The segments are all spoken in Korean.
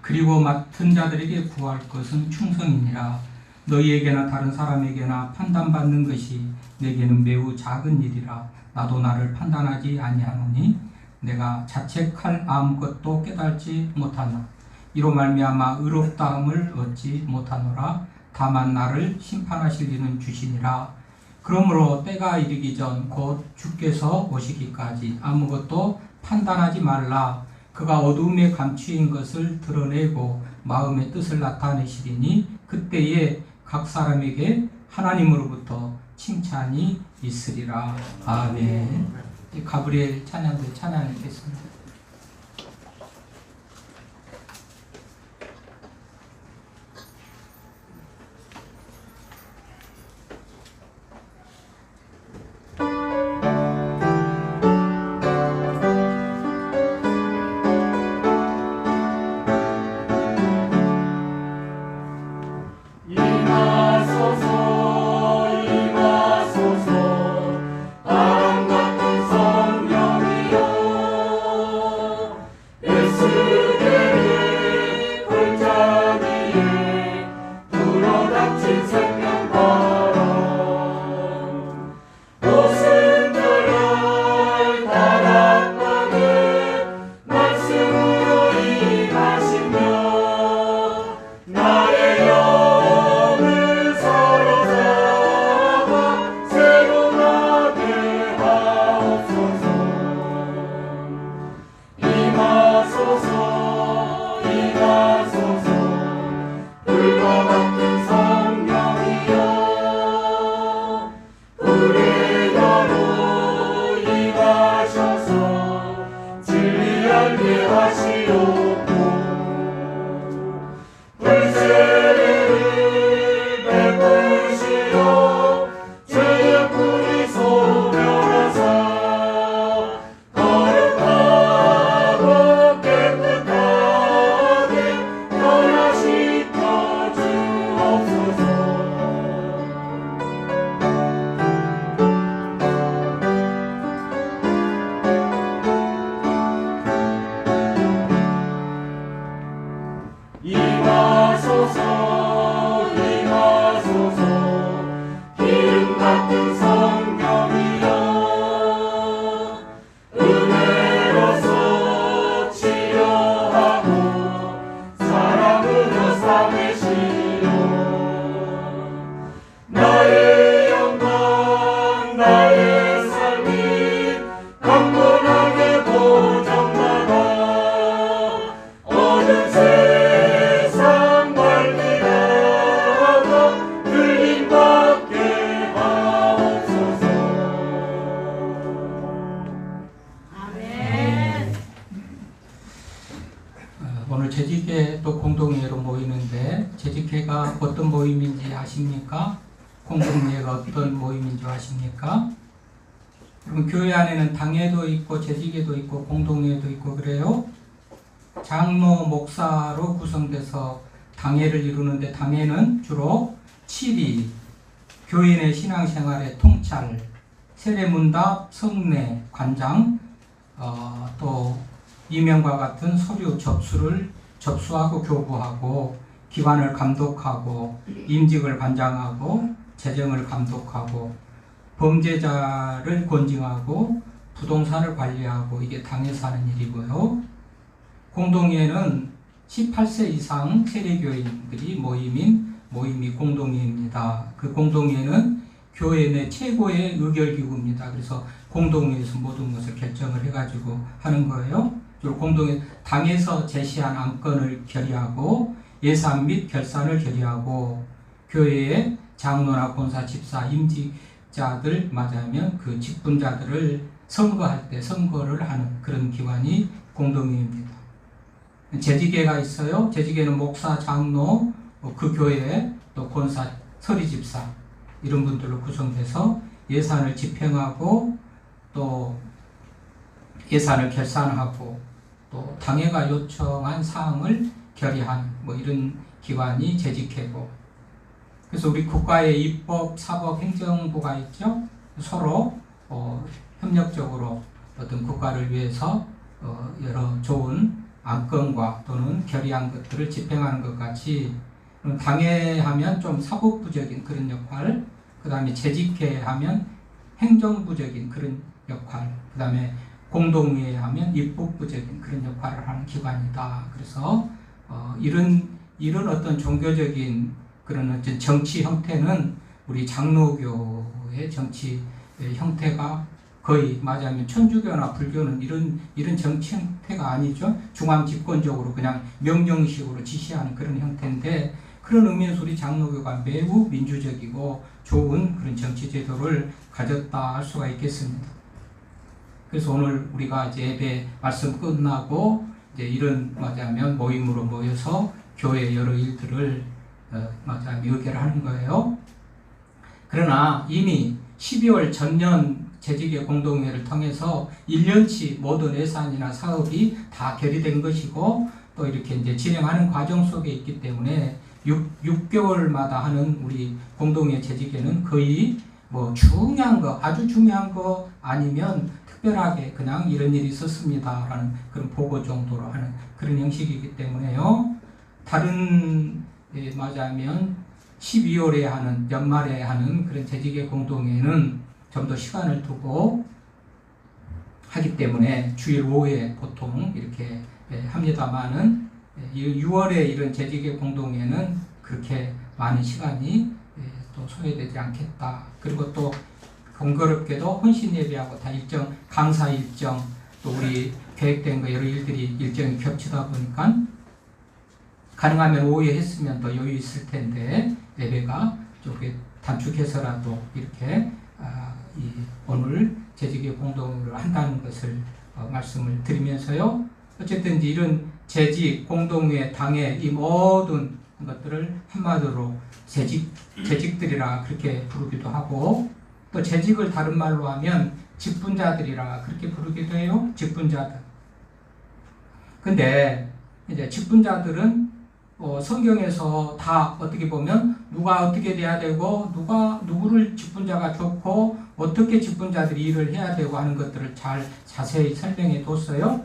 그리고 맡은 자들에게 구할 것은 충성이니라. 너희에게나 다른 사람에게나 판단받는 것이 내게는 매우 작은 일이라. 나도 나를 판단하지 아니하노니 내가 자책할 아무것도 깨달지 못하나 이로 말미암아 의롭다함을 얻지 못하노라. 다만 나를 심판하실 이는 주시니라. 그러므로 때가 이르기 전 곧 주께서 오시기까지 아무것도 판단하지 말라. 그가 어두움에 감추인 것을 드러내고 마음의 뜻을 나타내시리니 그때에 각 사람에게 하나님으로부터 칭찬이 있으리라. 아멘. 가브리엘 찬양대 찬양하겠습니다. 오늘 재직회 또 공동회로 모이는데 재직회가 어떤 모임인지 아십니까? 공동회가 어떤 모임인지 아십니까? 그럼 교회 안에는 당회도 있고 재직회도 있고 공동회도 있고 그래요. 장로, 목사로 구성돼서 당회를 이루는데 당회는 주로 치리, 교인의 신앙생활의 통찰, 세례문답, 성례, 관장, 또 이명과 같은 서류 접수하고 교부하고 기관을 감독하고 임직을 관장하고 재정을 감독하고 범죄자를 권징하고 부동산을 관리하고 이게 당에서 하는 일이고요. 공동회는 18세 이상 세례교인들이 모임이 공동회입니다. 그 공동회는 교회 내 최고의 의결기구입니다. 그래서 공동회에서 모든 것을 결정을 해가지고 하는 거예요. 공동회 당에서 제시한 안건을 결의하고 예산 및 결산을 결의하고 교회의 장로나 권사, 집사, 임직자들 맞으면 그 직분자들을 선거할 때 선거를 하는 그런 기관이 공동회입니다. 재직회가 있어요. 재직회는 목사, 장로, 그 교회 또 권사, 서리집사 이런 분들로 구성돼서 예산을 집행하고 또 예산을 결산하고 또 당회가 요청한 사항을 결의한 이런 기관이 재직회고, 그래서 우리 국가의 입법, 사법, 행정부가 있죠. 서로 협력적으로 어떤 국가를 위해서 여러 좋은 안건과 또는 결의한 것들을 집행하는 것 같이 당회 하면 좀 사법부적인 그런 역할, 그 다음에 재직회 하면 행정부적인 그런 역할, 그 다음에 공동회 하면 입법부적인 그런 역할을 하는 기관이다. 그래서 이런 어떤 종교적인 그런 어떤 정치 형태는 우리 장로교의 정치 형태가 거의 맞아면 천주교나 불교는 이런 정치 형태가 아니죠. 중앙 집권적으로 그냥 명령식으로 지시하는 그런 형태인데, 그런 의미에서 우리 장로교가 매우 민주적이고 좋은 그런 정치 제도를 가졌다 할 수가 있겠습니다. 그래서 오늘 우리가 이제 예배 말씀 끝나고 이제 이런 맞아면 모임으로 모여서 교회 여러 일들을 맞아면 의결을 하는 거예요. 그러나 이미 12월 전년 재직의 공동회를 통해서 1년치 모든 예산이나 사업이 다 결의된 것이고, 또 이렇게 이제 진행하는 과정 속에 있기 때문에 6개월마다 하는 우리 공동회 재직에는 거의 뭐 중요한 거, 아주 중요한 거 아니면 특별하게 그냥 이런 일이 있었습니다 라는 그런 보고 정도로 하는 그런 형식이기 때문에요. 다른 맞아면 12월에 하는 연말에 하는 그런 재직의 공동회는 좀 더 시간을 두고 하기 때문에 주일 오후에 보통 이렇게 합니다만은 6월에 이런 재직의 공동회는 그렇게 많은 시간이 또 소요되지 않겠다. 그리고 또 번거롭게도 혼신 예배하고 다 일정, 강사 일정, 또 우리 계획된 거 여러 일들이 일정이 겹치다 보니까 가능하면 오후에 했으면 더 여유 있을 텐데 예배가 좀 단축해서라도 이렇게 오늘 재직의 공동회를 한다는 것을 말씀을 드리면서요. 어쨌든 이런 재직, 공동회, 당회 이 모든 것들을 한마디로 재직들이라 그렇게 부르기도 하고, 또 재직을 다른 말로 하면 직분자들이라 그렇게 부르기도 해요. 직분자들. 근데 이제 직분자들은 성경에서 다 어떻게 보면 누가 어떻게 돼야 되고 누구를 직분자가 좋고 어떻게 직분자들이 일을 해야 되고 하는 것들을 잘 자세히 설명해 뒀어요.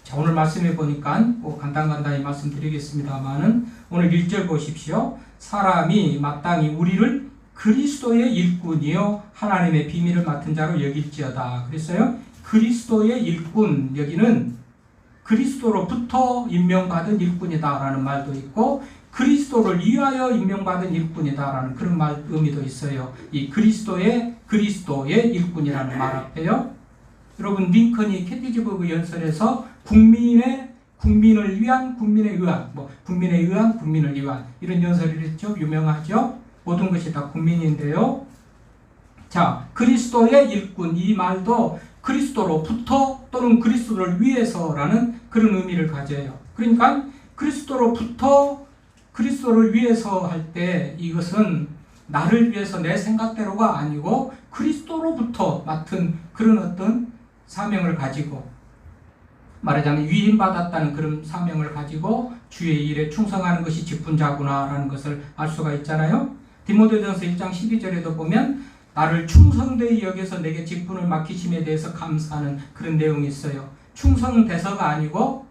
자, 오늘 말씀해 보니까 간단히 말씀드리겠습니다만은 오늘 1절 보십시오. 사람이 마땅히 우리를 그리스도의 일꾼이요 하나님의 비밀을 맡은 자로 여길지어다. 그랬어요. 그리스도의 일꾼, 여기는 그리스도로부터 임명받은 일꾼이다라는 말도 있고 그리스도를 위하여 임명받은 일꾼이다라는 그런 의미도 있어요. 이 그리스도의 일꾼이라는 말 앞에요. 여러분 링컨이 캐티즈버그 연설에서 국민을 위한 국민에 의한 국민에 의한 국민을 위한 이런 연설을 했죠. 유명하죠. 모든 것이 다 국민인데요. 자, 그리스도의 일꾼 이 말도 그리스도로부터 또는 그리스도를 위해서라는 그런 의미를 가져요. 그러니까 그리스도로부터 그리스도를 위해서 할 때 이것은 나를 위해서 내 생각대로가 아니고 그리스도로부터 맡은 그런 어떤 사명을 가지고 말하자면 위임받았다는 그런 사명을 가지고 주의 일에 충성하는 것이 직분자구나라는 것을 알 수가 있잖아요. 디모데전서 1장 12절에도 보면 나를 충성되이 여겨서 내게 직분을 맡기심에 대해서 감사하는 그런 내용이 있어요. 충성돼서가 아니고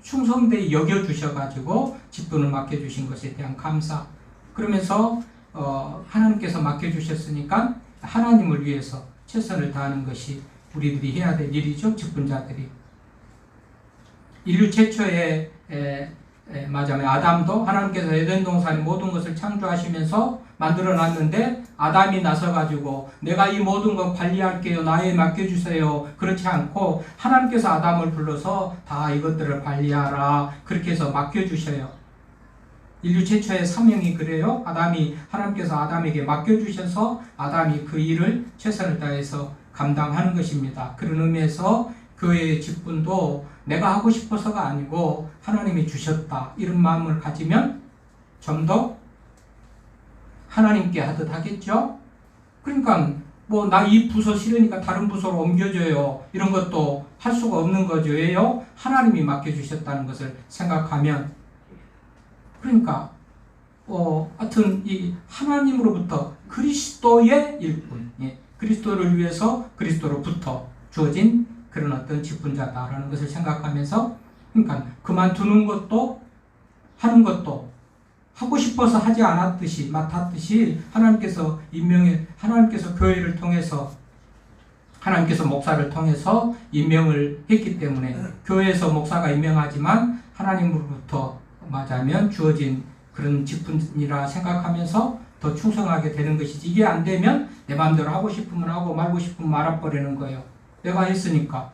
충성되이 여겨주셔가지고 직분을 맡겨주신 것에 대한 감사. 그러면서 하나님께서 맡겨주셨으니까 하나님을 위해서 최선을 다하는 것이 우리들이 해야 될 일이죠. 직분자들이. 인류 최초의 맞아요. 아담도 하나님께서 에덴 동산의 모든 것을 창조하시면서 만들어놨는데 아담이 나서가지고 내가 이 모든 것 관리할게요. 나에 맡겨주세요. 그렇지 않고 하나님께서 아담을 불러서 다 이것들을 관리하라. 그렇게 해서 맡겨주셔요. 인류 최초의 사명이 그래요. 하나님께서 아담에게 맡겨주셔서 아담이 그 일을 최선을 다해서 감당하는 것입니다. 그런 의미에서 교회의 직분도 내가 하고 싶어서가 아니고 하나님이 주셨다. 이런 마음을 가지면 좀 더 하나님께 하듯 하겠죠? 그러니까 나 이 부서 싫으니까 다른 부서로 옮겨줘요. 이런 것도 할 수가 없는 거죠. 왜요? 하나님이 맡겨주셨다는 것을 생각하면. 그러니까 하여튼 이 하나님으로부터 그리스도의 일꾼, 그리스도를 위해서 그리스도로부터 주어진 그런 어떤 직분자다라는 것을 생각하면서 그러니까 그만두는 것도 하는 것도 하고 싶어서 하지 않았듯이 맡았듯이 하나님께서 교회를 통해서 하나님께서 목사를 통해서 임명을 했기 때문에 교회에서 목사가 임명하지만 하나님으로부터 말하자면 주어진 그런 직분이라 생각하면서 더 충성하게 되는 것이지, 이게 안 되면 내 마음대로 하고 싶으면 하고 말고 싶으면 말아버리는 거예요. 내가 했으니까.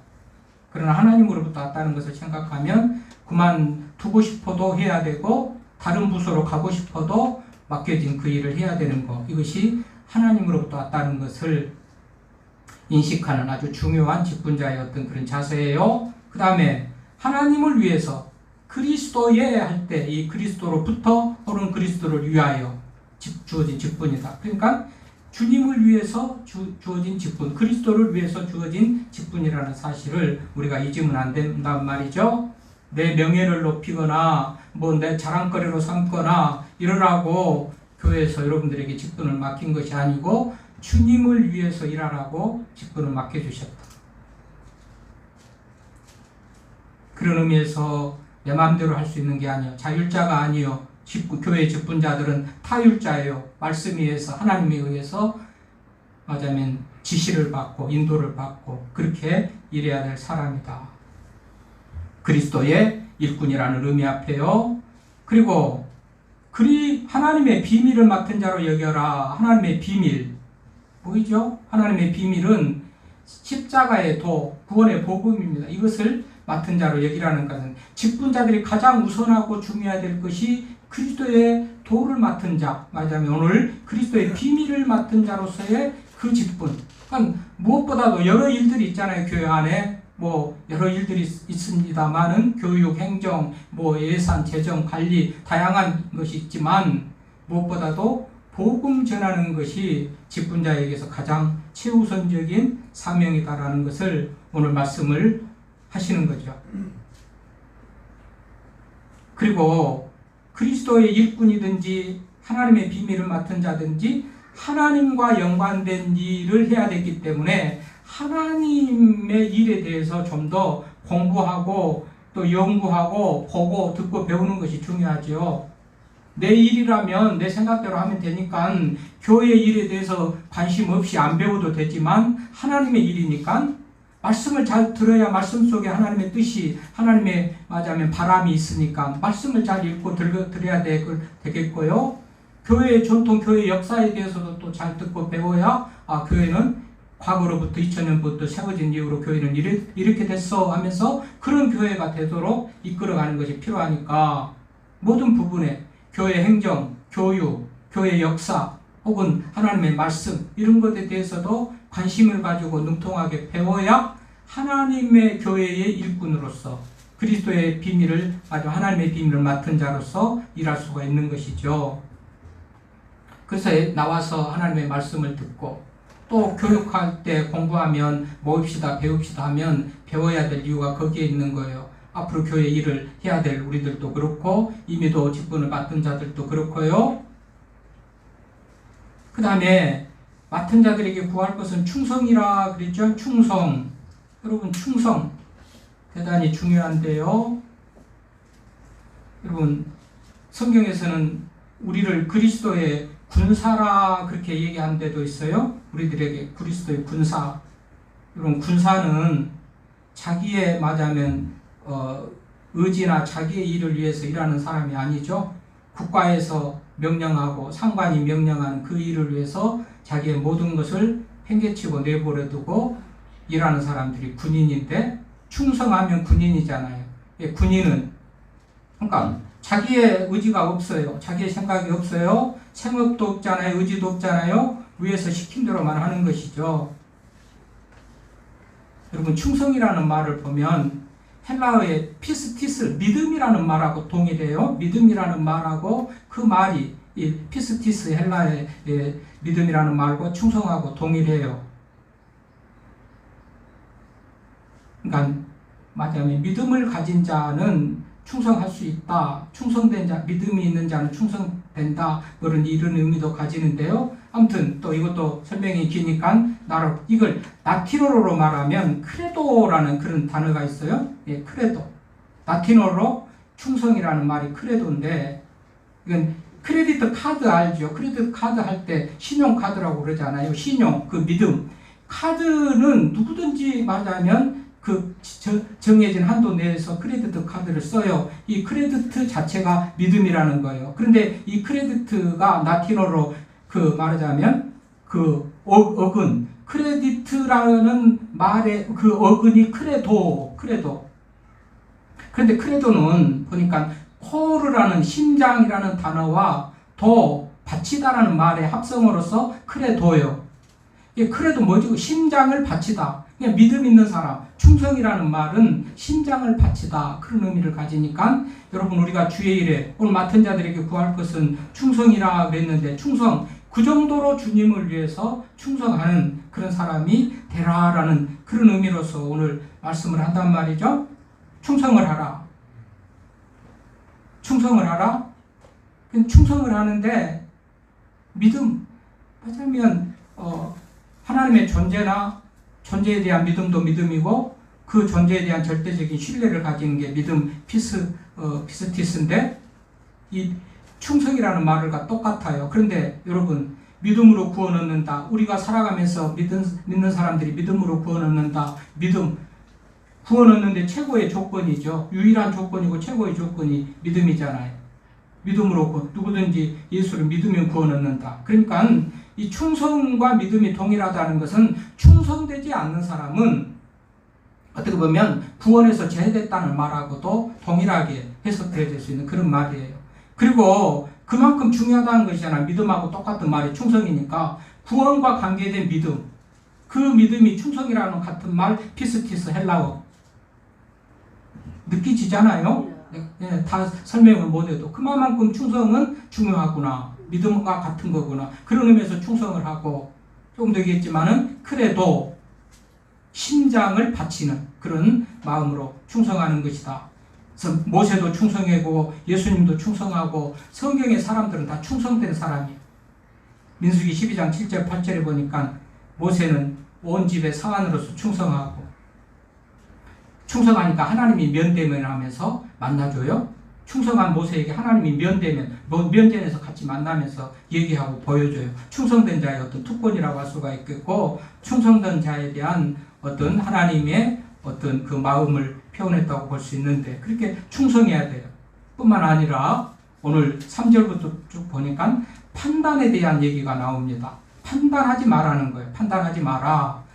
그러나 하나님으로부터 왔다는 것을 생각하면 그만두고 싶어도 해야 되고 다른 부서로 가고 싶어도 맡겨진 그 일을 해야 되는 것, 이것이 하나님으로부터 왔다는 것을 인식하는 아주 중요한 직분자의 어떤 그런 자세예요. 그 다음에 하나님을 위해서 그리스도에 할 때 이 그리스도로부터 혹은 그리스도를 위하여 주어진 직분이다. 그러니까 주님을 위해서 주어진 직분, 그리스도를 위해서 주어진 직분이라는 사실을 우리가 잊으면 안 된단 말이죠. 내 명예를 높이거나 내 자랑거리로 삼거나 이러라고 교회에서 여러분들에게 직분을 맡긴 것이 아니고 주님을 위해서 일하라고 직분을 맡겨주셨다. 그런 의미에서 내 마음대로 할 수 있는 게 아니에요. 자율자가 아니요. 교회 직분자들은 타율자예요. 말씀에 의해서, 하나님에 의해서 말하자면 지시를 받고 인도를 받고 그렇게 일해야 될 사람이다. 그리스도의 일꾼이라는 의미 앞에요. 그리고 하나님의 비밀을 맡은 자로 여겨라. 하나님의 비밀 보이죠? 하나님의 비밀은 십자가의 도, 구원의 복음입니다. 이것을 맡은 자로 여기라는 것은 직분자들이 가장 우선하고 중요해야 될 것이 그리스도의 도를 맡은 자, 말하자면 오늘 그리스도의 비밀을 맡은 자로서의 그 직분. 그러니까 무엇보다도 여러 일들이 있잖아요. 교회 안에 여러 일들이 있습니다만은 교육, 행정, 예산, 재정, 관리 다양한 것이 있지만 무엇보다도 복음 전하는 것이 직분자에게서 가장 최우선적인 사명이다라는 것을 오늘 말씀을 하시는 거죠. 그리고 그리스도의 일꾼이든지 하나님의 비밀을 맡은 자든지 하나님과 연관된 일을 해야 되기 때문에 하나님의 일에 대해서 좀 더 공부하고 또 연구하고 보고 듣고 배우는 것이 중요하죠. 내 일이라면 내 생각대로 하면 되니까 교회 일에 대해서 관심 없이 안 배워도 되지만 하나님의 일이니까 말씀을 잘 들어야 말씀 속에 하나님의 뜻이, 하나님의 말하자면 바람이 있으니까 말씀을 잘 읽고 들어야 되겠고요. 교회의 전통, 교회의 역사에 대해서도 또 잘 듣고 배워야 교회는 과거로부터 2000년부터 세워진 이후로 교회는 이렇게 됐어 하면서 그런 교회가 되도록 이끌어가는 것이 필요하니까 모든 부분에 교회 행정, 교육, 교회 역사 혹은 하나님의 말씀 이런 것에 대해서도 관심을 가지고 능통하게 배워야 하나님의 교회의 일꾼으로서 그리스도의 비밀을, 아주 하나님의 비밀을 맡은 자로서 일할 수가 있는 것이죠. 그래서 나와서 하나님의 말씀을 듣고 또 교육할 때 공부하면 모읍시다 배웁시다 하면 배워야 될 이유가 거기에 있는 거예요. 앞으로 교회 일을 해야 될 우리들도 그렇고 이미도 직분을 맡은 자들도 그렇고요. 그 다음에 맡은 자들에게 구할 것은 충성이라 그랬죠. 충성. 여러분 충성 대단히 중요한데요. 여러분 성경에서는 우리를 그리스도의 군사라 그렇게 얘기한 데도 있어요. 우리들에게 그리스도의 군사. 여러분 군사는 자기의 말하자면 의지나 자기의 일을 위해서 일하는 사람이 아니죠. 국가에서 명령하고 상관이 명령하는 그 일을 위해서 자기의 모든 것을 팽개치고 내버려 두고 일하는 사람들이 군인인데 충성하면 군인이잖아요. 군인은 그러니까 자기의 의지가 없어요. 자기의 생각이 없어요. 생업도 없잖아요. 의지도 없잖아요. 위에서 시킨 대로만 하는 것이죠. 여러분 충성이라는 말을 보면 헬라어의 피스티스, 믿음이라는 말하고 동일해요. 믿음이라는 말하고 그 말이 이 피스티스 헬라의 믿음이라는 말과 충성하고 동일해요. 그러니까 말하자면 믿음을 가진 자는 충성할 수 있다. 충성된 자, 믿음이 있는 자는 충성된다. 이런 의미도 가지는데요. 아무튼 또 이것도 설명이 기니까 이걸 라틴어로 말하면 크레도라는 그런 단어가 있어요. 크레도. 라틴어로 충성이라는 말이 크레도인데, 이건 크레디트 카드 알죠? 크레디트 카드 할 때 신용카드라고 그러잖아요. 신용, 그 믿음. 카드는 누구든지 말하자면 그 정해진 한도 내에서 크레디트 카드를 써요. 이 크레디트 자체가 믿음이라는 거예요. 그런데 이 크레디트가 라틴어로 그 말하자면 그 어근, 크레디트라는 말의 그 어근이 크레도. 그런데 크레도는 보니까 코르라는 심장이라는 단어와 도, 바치다라는 말의 합성어로서 크레도예요. 이게 크레도 뭐지? 심장을 바치다. 그냥 믿음 있는 사람. 충성이라는 말은 심장을 바치다. 그런 의미를 가지니까 여러분 우리가 주의 일에 오늘 맡은 자들에게 구할 것은 충성이라 그랬는데 충성. 그 정도로 주님을 위해서 충성하는 그런 사람이 되라라는 그런 의미로서 오늘 말씀을 한단 말이죠. 충성을 하라. 충성을 하라. 충성을 하는데 믿음. 하자면 하나님의 존재에 대한 믿음도 믿음이고 그 존재에 대한 절대적인 신뢰를 가지는 게 믿음 피스티스인데 이 충성이라는 말과 똑같아요. 그런데 여러분 믿음으로 구원 얻는다. 우리가 살아가면서 믿는 사람들이 믿음으로 구원 얻는다. 믿음 구원 얻는데 최고의 조건이죠. 유일한 조건이고 최고의 조건이 믿음이잖아요. 믿음으로 누구든지 예수를 믿으면 구원 얻는다. 그러니까 이 충성과 믿음이 동일하다는 것은 충성되지 않는 사람은 어떻게 보면 구원에서 제외됐다는 말하고도 동일하게 해석되어질 수 있는 그런 말이에요. 그리고 그만큼 중요하다는 것이잖아요. 믿음하고 똑같은 말이 충성이니까 구원과 관계된 믿음. 그 믿음이 충성이라는 같은 말 피스티스 헬라어. 느끼지잖아요. 네, 다 설명을 못해도 그만큼 충성은 중요하구나. 믿음과 같은 거구나. 그런 의미에서 충성을 하고 조금 더 얘기했지만은 그래도 심장을 바치는 그런 마음으로 충성하는 것이다. 그래서 모세도 충성하고 예수님도 충성하고 성경의 사람들은 다 충성된 사람이에요. 민수기 12장 7절 8절에 보니까 모세는 온 집의 사환으로서 충성하고 충성하니까 하나님이 면대면하면서 만나줘요. 충성한 모세에게 하나님이 면전에서 같이 만나면서 얘기하고 보여줘요. 충성된 자의 어떤 특권이라고 할 수가 있겠고 충성된 자에 대한 어떤 하나님의 어떤 그 마음을 표현했다고 볼 수 있는데 그렇게 충성해야 돼요. 뿐만 아니라 오늘 3절부터 쭉 보니까 판단에 대한 얘기가 나옵니다. 판단하지 말라는 거예요. 판단하지 마라.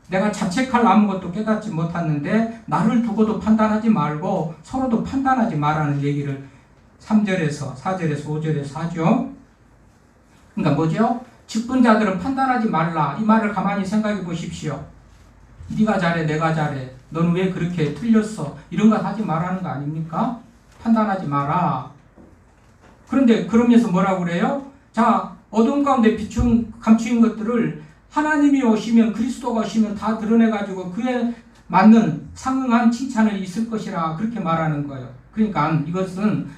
내가 자책할 아무것도 깨닫지 못했는데 나를 두고도 판단하지 말고 서로도 판단하지 말라는 얘기를 3절에서 4절에서 5절에서 하죠. 그러니까 뭐죠? 직분자들은 판단하지 말라. 이 말을 가만히 생각해 보십시오. 네가 잘해, 내가 잘해. 너는 왜 그렇게 틀렸어? 이런 거 하지 말라는 거 아닙니까? 판단하지 마라. 그런데 그러면서 뭐라고 그래요? 자, 어둠 가운데 감추인 것들을 하나님이 오시면 그리스도가 오시면 다 드러내가지고 그에 맞는 상응한 칭찬을 있을 것이라 그렇게 말하는 거예요. 그러니까 이것은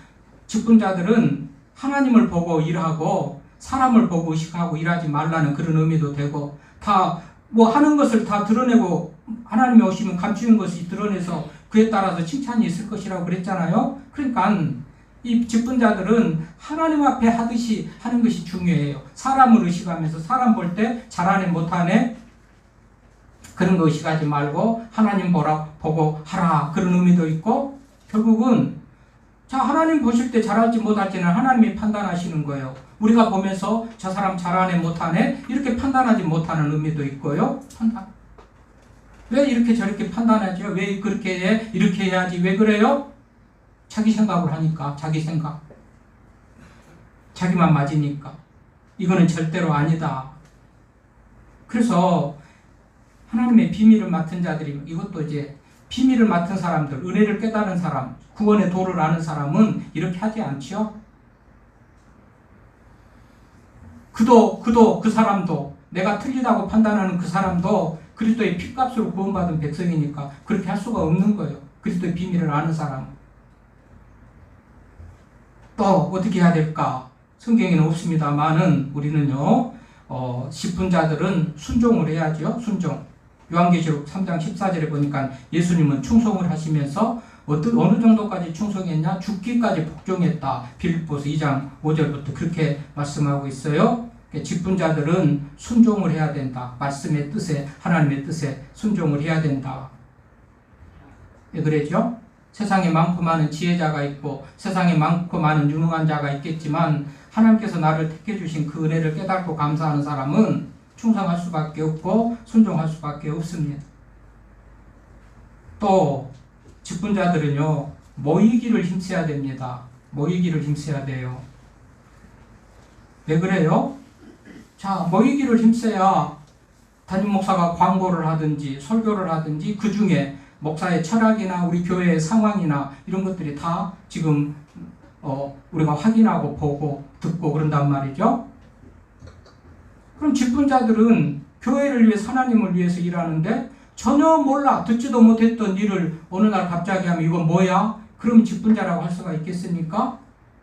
직분자들은 하나님을 보고 일하고 사람을 보고 의식하고 일하지 말라는 그런 의미도 되고 다 뭐 하는 것을 다 드러내고 하나님이 오시면 감추는 것이 드러내서 그에 따라서 칭찬이 있을 것이라고 그랬잖아요. 그러니까 이 직분자들은 하나님 앞에 하듯이 하는 것이 중요해요. 사람을 의식하면서 사람 볼 때 잘하네 못하네 그런 거 의식하지 말고 하나님 보고 하라 그런 의미도 있고 결국은 자 하나님 보실 때 잘할지 못할지는 하나님이 판단하시는 거예요. 우리가 보면서 저 사람 잘하네 못하네 이렇게 판단하지 못하는 의미도 있고요. 판단. 왜 이렇게 저렇게 판단하죠? 왜 그렇게 해? 이렇게 해야지 왜 그래요? 자기 생각을 하니까 자기 생각 자기만 맞으니까 이거는 절대로 아니다. 그래서 하나님의 비밀을 맡은 자들이 이것도 이제 비밀을 맡은 사람들 은혜를 깨달은 사람 구원의 도를 아는 사람은 이렇게 하지 않지요. 그 사람도 내가 틀리다고 판단하는 그 사람도 그리스도의 피값으로 구원받은 백성이니까 그렇게 할 수가 없는 거예요. 그리스도의 비밀을 아는 사람 또 어떻게 해야 될까? 성경에는 없습니다만은 우리는요 직분자들은 순종을 해야죠. 순종. 요한계시록 3장 14절에 보니까 예수님은 충성을 하시면서 어느 정도까지 충성했냐? 죽기까지 복종했다. 빌립보서 2장 5절부터 그렇게 말씀하고 있어요. 직분자들은 순종을 해야 된다. 말씀의 뜻에, 하나님의 뜻에 순종을 해야 된다. 왜 그러죠? 세상에 많고 많은 지혜자가 있고 세상에 많고 많은 유능한 자가 있겠지만 하나님께서 나를 택해 주신 그 은혜를 깨닫고 감사하는 사람은 충성할 수밖에 없고 순종할 수밖에 없습니다. 또 직분자들은요, 모이기를 힘써야 됩니다. 모이기를 힘써야 돼요. 왜 그래요? 자, 모이기를 힘써야 담임 목사가 광고를 하든지 설교를 하든지 그 중에 목사의 철학이나 우리 교회의 상황이나 이런 것들이 다 지금 우리가 확인하고 보고 듣고 그런단 말이죠. 그럼 직분자들은 교회를 위해서 하나님을 위해서 일하는데 전혀 몰라 듣지도 못했던 일을 어느 날 갑자기 하면 이건 뭐야? 그럼 직분자라고 할 수가 있겠습니까?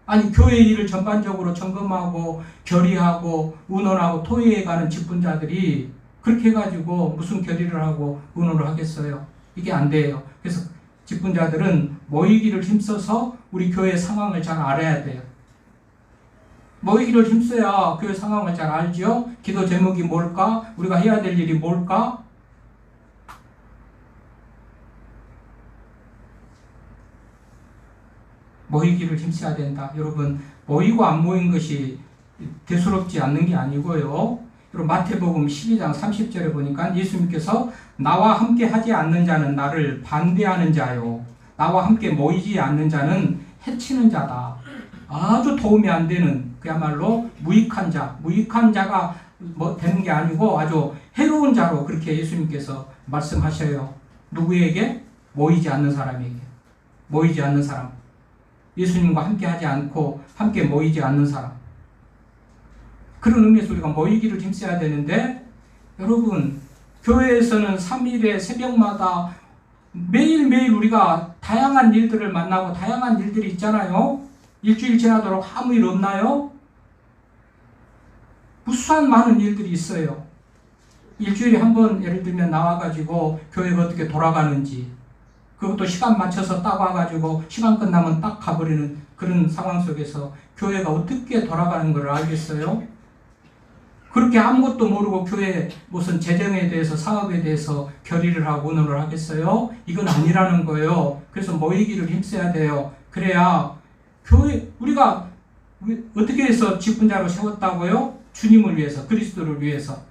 아니 교회 일을 전반적으로 점검하고 결의하고 의논하고 토의해가는 직분자들이 그렇게 해가지고 무슨 결의를 하고 의논을 하겠어요? 이게 안 돼요. 그래서 직분자들은 모이기를 힘써서 우리 교회 상황을 잘 알아야 돼요. 모이기를 힘써야 교회 상황을 잘 알죠. 기도 제목이 뭘까? 우리가 해야 될 일이 뭘까? 모이기를 힘써야 된다. 여러분, 모이고 안 모인 것이 대수롭지 않는 게 아니고요. 여러분, 마태복음 12장 30절에 보니까 예수님께서 나와 함께 하지 않는 자는 나를 반대하는 자요. 나와 함께 모이지 않는 자는 해치는 자다. 아주 도움이 안 되는 그야말로 무익한 자가 뭐 되는 게 아니고 아주 해로운 자로 그렇게 예수님께서 말씀하셔요. 누구에게? 모이지 않는 사람에게. 모이지 않는 사람. 예수님과 함께 하지 않고 함께 모이지 않는 사람. 그런 의미에서 우리가 모이기를 힘써야 되는데 여러분 교회에서는 3일에 새벽마다 매일매일 우리가 다양한 일들을 만나고 다양한 일들이 있잖아요. 일주일 지나도록 아무 일 없나요? 무수한 많은 일들이 있어요. 일주일에 한 번 예를 들면 나와가지고 교회가 어떻게 돌아가는지 그것도 시간 맞춰서 딱 와가지고 시간 끝나면 딱 가버리는 그런 상황 속에서 교회가 어떻게 돌아가는 걸 알겠어요? 그렇게 아무것도 모르고 교회 무슨 재정에 대해서 사업에 대해서 결의를 하고 의논을 하겠어요? 이건 아니라는 거예요. 그래서 모이기를 힘써야 돼요. 그래야 교회 우리가 어떻게 해서 직분자로 세웠다고요? 주님을 위해서, 그리스도를 위해서.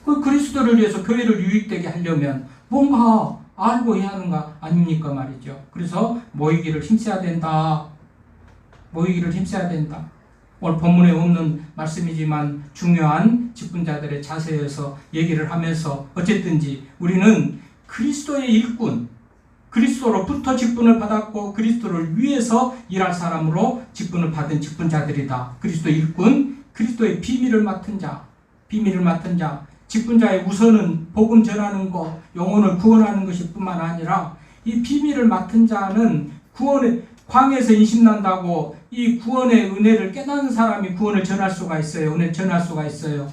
그 그리스도를 위해서 교회를 유익되게 하려면 뭔가 알고 해야 하는 거 아닙니까 말이죠. 그래서 모이기를 힘써야 된다. 모이기를 힘써야 된다. 오늘 본문에 없는 말씀이지만 중요한 직분자들의 자세에서 얘기를 하면서 어쨌든지 우리는 그리스도의 일꾼, 그리스도로부터 직분을 받았고 그리스도를 위해서 일할 사람으로 직분을 받은 직분자들이다. 그리스도 일꾼, 그리스도의 비밀을 맡은 자, 직분자의 우선은 복음 전하는 것, 영혼을 구원하는 것이 뿐만 아니라 이 비밀을 맡은 자는 구원의 광야에서 인심난다고 이 구원의 은혜를 깨닫는 사람이 구원을 전할 수가 있어요. 은혜를 전할 수가 있어요.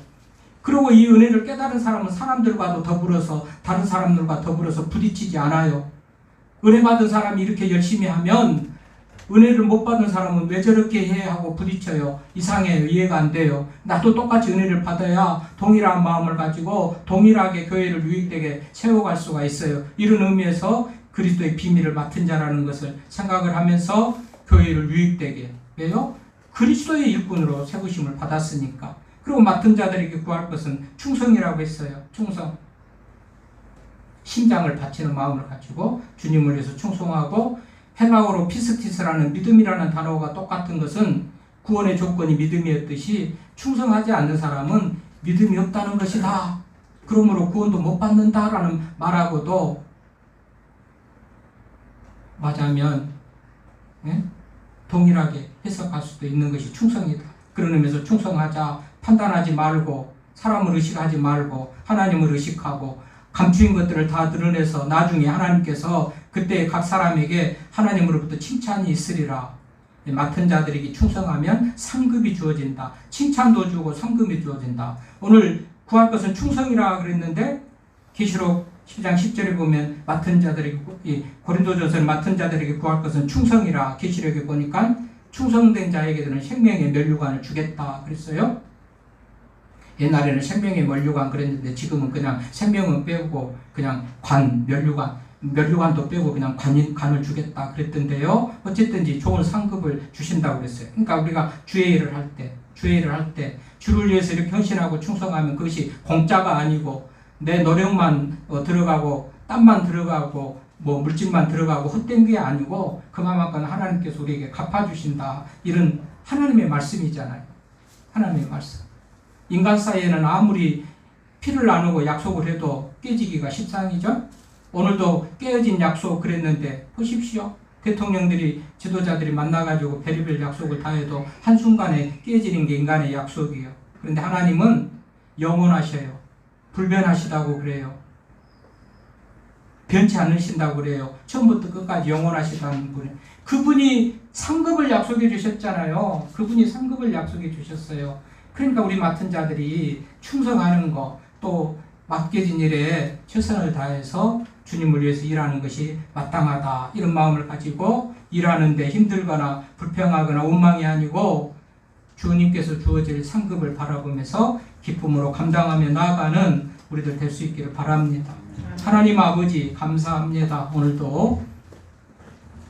그리고 이 은혜를 깨달은 사람은 사람들과도 더불어서 다른 사람들과 더불어서 부딪히지 않아요. 은혜 받은 사람이 이렇게 열심히 하면 은혜를 못 받은 사람은 왜 저렇게 해 하고 부딪혀요. 이상해요. 이해가 안 돼요. 나도 똑같이 은혜를 받아야 동일한 마음을 가지고 동일하게 교회를 유익되게 세워갈 수가 있어요. 이런 의미에서 그리스도의 비밀을 맡은 자라는 것을 생각을 하면서 교회를 유익되게. 왜요? 그리스도의 일꾼으로 세우심을 받았으니까. 그리고 맡은 자들에게 구할 것은 충성이라고 했어요. 충성. 심장을 바치는 마음을 가지고 주님을 위해서 충성하고 헬라어로 피스티스라는 믿음이라는 단어가 똑같은 것은 구원의 조건이 믿음이었듯이 충성하지 않는 사람은 믿음이 없다는 것이다. 그러므로 구원도 못 받는다라는 말하고도 맞으면 동일하게 해석할 수도 있는 것이 충성이다. 그런 의미에서 충성하자, 판단하지 말고 사람을 의식하지 말고 하나님을 의식하고 감추인 것들을 다 드러내서 나중에 하나님께서 그때 각 사람에게 하나님으로부터 칭찬이 있으리라. 맡은 자들에게 충성하면 상급이 주어진다. 칭찬도 주고 상급이 주어진다. 오늘 구할 것은 충성이라 그랬는데 계시록 10장 10절에 보면 맡은 자들에게 고린도전서는 맡은 자들에게 구할 것은 충성이라. 계시록에 보니까 충성된 자에게는 생명의 면류관을 주겠다 그랬어요. 옛날에는 생명의 면류관 그랬는데 지금은 그냥 생명은 빼고 그냥 면류관도 빼고 그냥 관을 주겠다 그랬던데요. 어쨌든지 좋은 상급을 주신다고 그랬어요. 그러니까 우리가 주의 일을 할 때 주를 위해서 이렇게 헌신하고 충성하면 그것이 공짜가 아니고 내 노력만 들어가고 땀만 들어가고 뭐 물질만 들어가고 헛된 게 아니고 그만큼 하나님께서 우리에게 갚아주신다. 이런 하나님의 말씀이잖아요. 하나님의 말씀. 인간 사이에는 아무리 피를 나누고 약속을 해도 깨지기가 십상이죠. 오늘도 깨어진 약속 그랬는데 보십시오. 대통령들이 지도자들이 만나가지고 별의별 약속을 다 해도 한순간에 깨지는 게 인간의 약속이에요. 그런데 하나님은 영원하셔요. 불변하시다고 그래요. 변치 않으신다고 그래요. 처음부터 끝까지 영원하시다는 분이. 그분이 상급을 약속해 주셨잖아요. 그분이 상급을 약속해 주셨어요. 그러니까 우리 맡은 자들이 충성하는 거, 또 맡겨진 일에 최선을 다해서 주님을 위해서 일하는 것이 마땅하다. 이런 마음을 가지고 일하는데 힘들거나 불평하거나 원망이 아니고 주님께서 주어질 상급을 바라보면서 기쁨으로 감당하며 나아가는 우리들 될 수 있기를 바랍니다. 하나님 아버지 감사합니다. 오늘도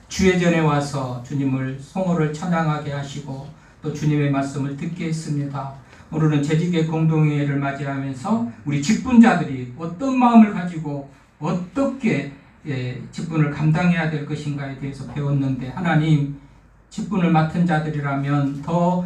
주의 전에 와서 주님을 성호를 찬양하게 하시고 또 주님의 말씀을 듣게 했습니다. 오늘은 재직의 공동회를 맞이하면서 우리 직분자들이 어떤 마음을 가지고 어떻게 직분을 감당해야 될 것인가에 대해서 배웠는데 하나님 직분을 맡은 자들이라면 더